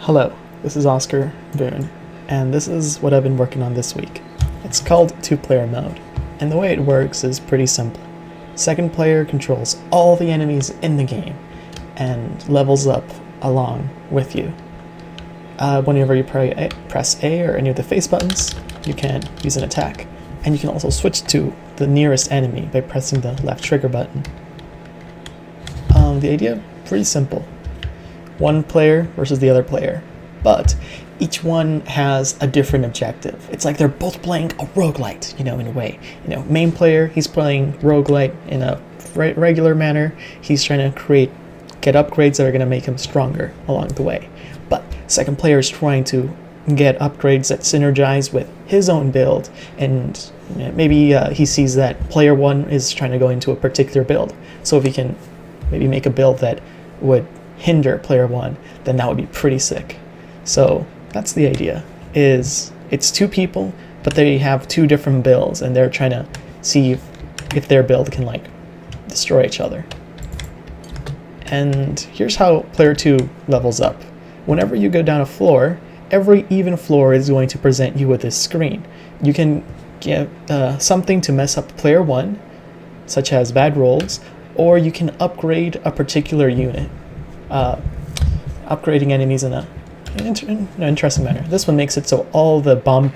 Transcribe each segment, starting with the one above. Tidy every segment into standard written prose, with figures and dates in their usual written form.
Hello, this is Oscar Boone, and this is what I've been working on this week. It's called two-player mode, and the way it works is pretty simple. Second player controls all the enemies in the game, and levels up along with you. Whenever you press A or any of the face buttons, you can use an attack, and you can also switch to the nearest enemy by pressing the left trigger button. The idea, pretty simple. One player versus the other player, but each one has a different objective. It's like they're both playing a roguelite, in a way. Main player, he's playing roguelite in a regular manner. He's trying to get upgrades that are going to make him stronger along the way. But second player is trying to get upgrades that synergize with his own build, and maybe he sees that player one is trying to go into a particular build. So if he can maybe make a build that would hinder player one, then that would be pretty sick. So that's the idea. It's two people, but they have two different builds, and they're trying to see if their build can destroy each other. And here's how player two levels up. Whenever you go down a floor, every even floor is going to present you with this screen. You can get something to mess up player one, such as bad rolls, or you can upgrade a particular unit. Upgrading enemies in an interesting manner. This one makes it so all the bomb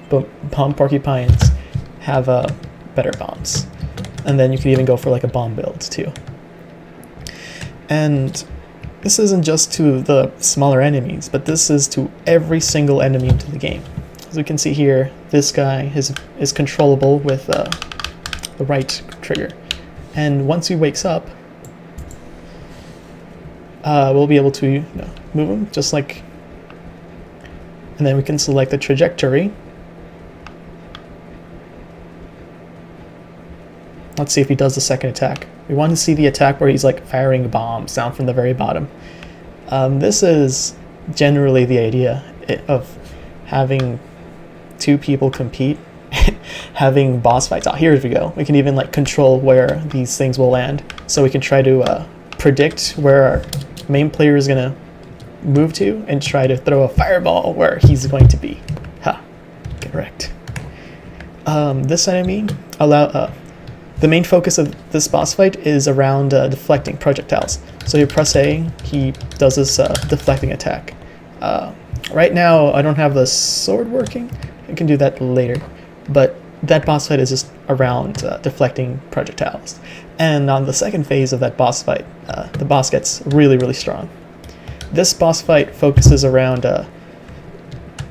porcupines have better bombs, and then you can even go for a bomb build too. And this isn't just to the smaller enemies, but this is to every single enemy into the game. As we can see here, this guy is controllable with the right trigger, and once he wakes up, we'll be able to move him just like, and then we can select the trajectory. Let's see if he does the second attack. We want to see the attack where he's firing bombs down from the very bottom. This is generally the idea of having two people compete, having boss fights. Here we go. We can even control where these things will land, so we can try to predict where our main player is gonna move to and try to throw a fireball where he's going to be. Correct. This enemy the main focus of this boss fight is around deflecting projectiles. So you press A, he does this deflecting attack. Right now I don't have the sword working. I can do that later, but that boss fight is just around deflecting projectiles. And on the second phase of that boss fight, the boss gets really, really strong. This boss fight focuses around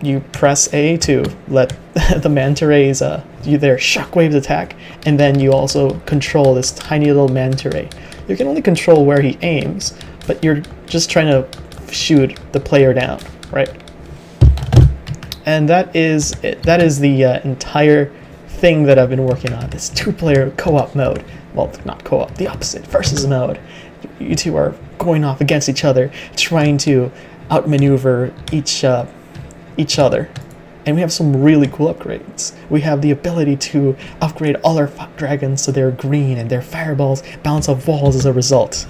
you press A to let the manta rays their shockwaves attack, and then you also control this tiny little manta ray. You can only control where he aims, but you're just trying to shoot the player down, right? And that is it. That is the entire thing that I've been working on, this two-player co-op mode. Well, not co-op, the opposite, versus mode. You two are going off against each other, trying to outmaneuver each other. And we have some really cool upgrades. We have the ability to upgrade all our dragons so they're green, and their fireballs bounce off walls as a result.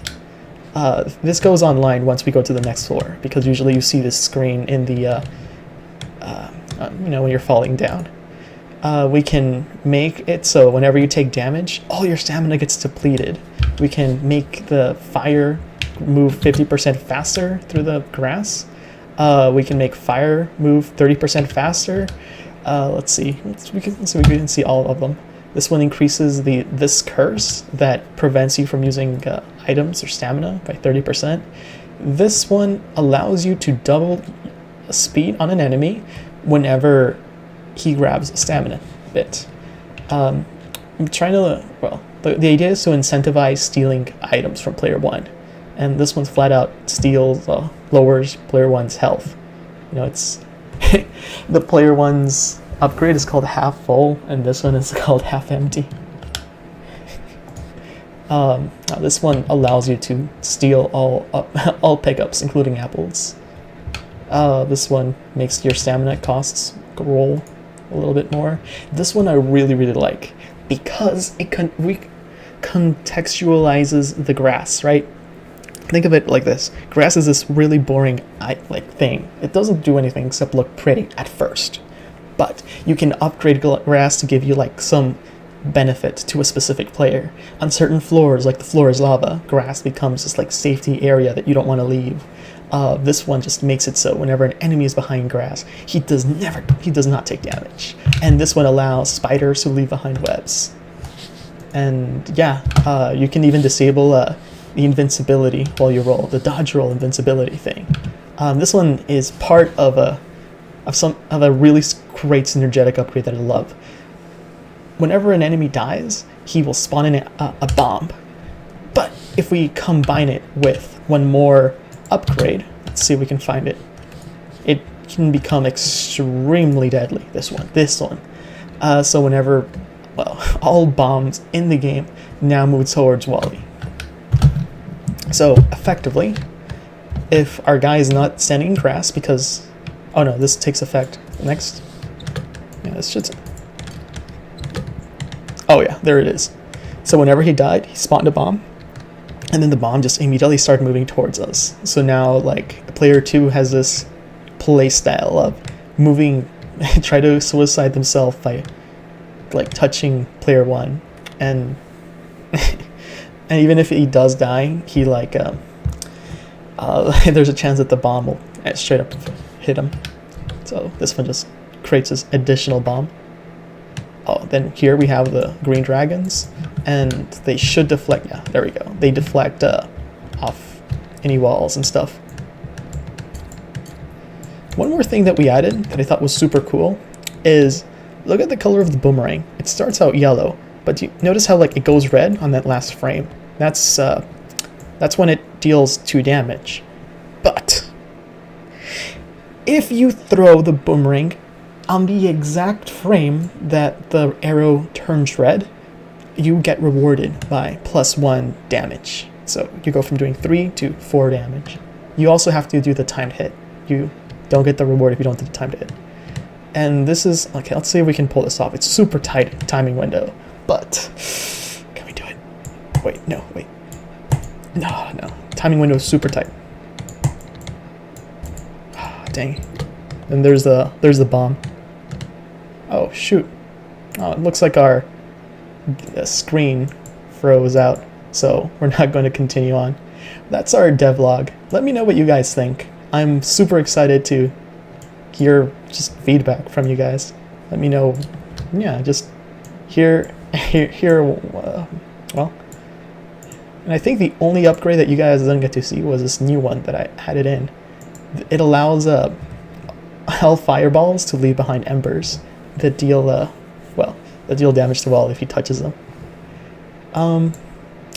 This goes online once we go to the next floor, because usually you see this screen in the when you're falling down. We can make it so whenever you take damage, all your stamina gets depleted. We can make the fire move 50% faster through the grass. We can make fire move 30% faster. Let's see. We can see all of them. This one increases this curse that prevents you from using items or stamina by 30%. This one allows you to double speed on an enemy whenever he grabs a stamina bit. I'm trying to, the idea is to incentivize stealing items from player one, and this one's flat out steals, lowers player one's health. It's the player one's upgrade is called half full, and this one is called half empty. Now this one allows you to steal all pickups, including apples. This one makes your stamina costs roll a little bit more. This one I really, really like, because it contextualizes the grass, right? Think of it like this. Grass is this really boring like thing. It doesn't do anything except look pretty at first. But you can upgrade grass to give you like some benefit to a specific player. On certain floors, like the floor is lava, grass becomes this like safety area that you don't want to leave. This one just makes it so whenever an enemy is behind grass, he does not take damage. And this one allows spiders to leave behind webs. And yeah, you can even disable the invincibility while you roll, the dodge roll invincibility thing. This one is part of a really great synergetic upgrade that I love. Whenever an enemy dies, he will spawn in a bomb. But if we combine it with one more upgrade, let's see if we can find it, it can become extremely deadly. This one. So whenever, well, all bombs in the game now move towards Wally. So effectively, if our guy is not standing in grass because, oh no, this takes effect next. Yeah, this should. Oh yeah, there it is. So whenever he died, he spawned a bomb, and then the bomb just immediately started moving towards us. So now, like, player 2 has this play style of moving, try to suicide themselves by, like, touching player 1, and and even if he does die, he like there's a chance that the bomb will straight up hit him. So this one just creates this additional bomb. Oh, then here we have the green dragons, and they should deflect. Yeah, there we go. They deflect off any walls and stuff. One more thing that we added that I thought was super cool is, look at the color of the boomerang. It starts out yellow, but you notice how like it goes red on that last frame. That's when it deals 2 damage. But if you throw the boomerang on the exact frame that the arrow turns red, you get rewarded by +1 damage. So you go from doing 3 to 4 damage. You also have to do the timed hit. You don't get the reward if you don't do the timed hit. And this is, okay, let's see if we can pull this off. It's super tight timing window, but can we do it? Wait, no. No. Timing window is super tight. Dang. And there's the bomb. Oh, shoot. Oh, it looks like our screen froze out, so we're not going to continue on. That's our devlog. Let me know what you guys think. I'm super excited to hear just feedback from you guys. Let me know. Yeah, just hear. Well, and I think the only upgrade that you guys didn't get to see was this new one that I added in. It allows hell fireballs to leave behind embers that deal damage to Wall if he touches them.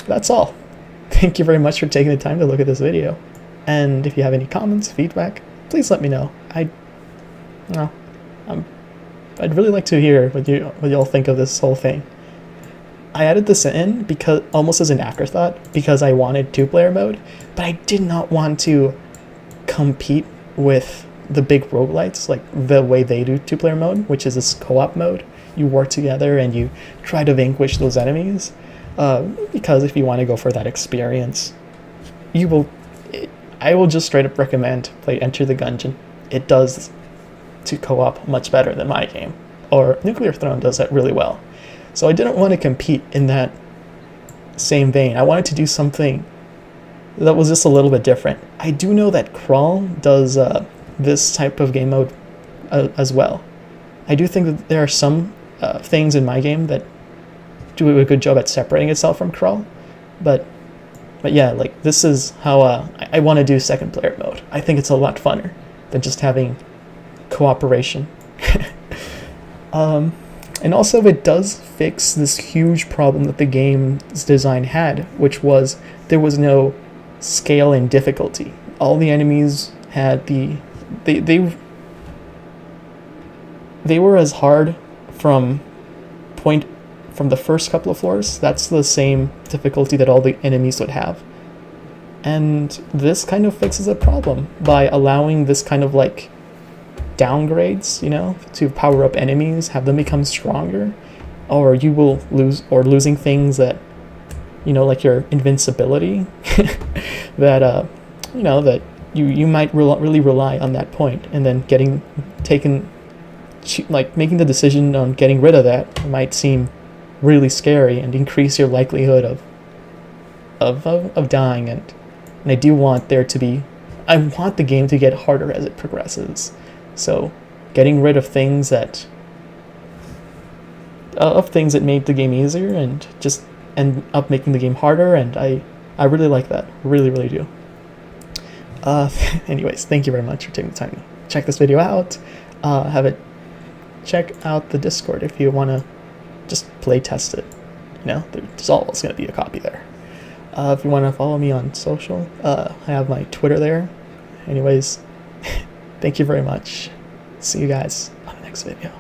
That's all. Thank you very much for taking the time to look at this video. And if you have any comments, feedback, please let me know. I'd really like to hear what y'all think of this whole thing. I added this in because almost as an afterthought because I wanted 2-player mode, but I did not want to compete with the big roguelites like the way they do 2-player mode, which is this co-op mode. You work together and you try to vanquish those enemies. Because if you want to go for that experience, I will just straight up recommend play Enter the Gungeon. It does to co-op much better than my game, or Nuclear Throne does that really well. So I didn't want to compete in that same vein. I wanted to do something that was just a little bit different. I do know that Crawl does this type of game mode as well. I do think that there are some things in my game that do a good job at separating itself from Crawl, but yeah, like this is how I want to do 2-player mode. I think it's a lot funner than just having cooperation. And also it does fix this huge problem that the game's design had, which was there was no scale in difficulty. All the enemies had they were as hard from the first couple of floors. That's the same difficulty that all the enemies would have. And this kind of fixes a problem by allowing this kind of like downgrades, to power up enemies, have them become stronger, or you will losing things that, like your invincibility, that that you might really rely on that point, and then making the decision on getting rid of that might seem really scary and increase your likelihood of dying. And I do want I want the game to get harder as it progresses. So getting rid of things that made the game easier and just end up making the game harder, and I really like that. Really, really do. Anyways, thank you very much for taking the time to check this video out. Check out the Discord if you want to just play test it. There's always going to be a copy there. If you want to follow me on social, I have my Twitter there. Anyways, thank you very much. See you guys on the next video.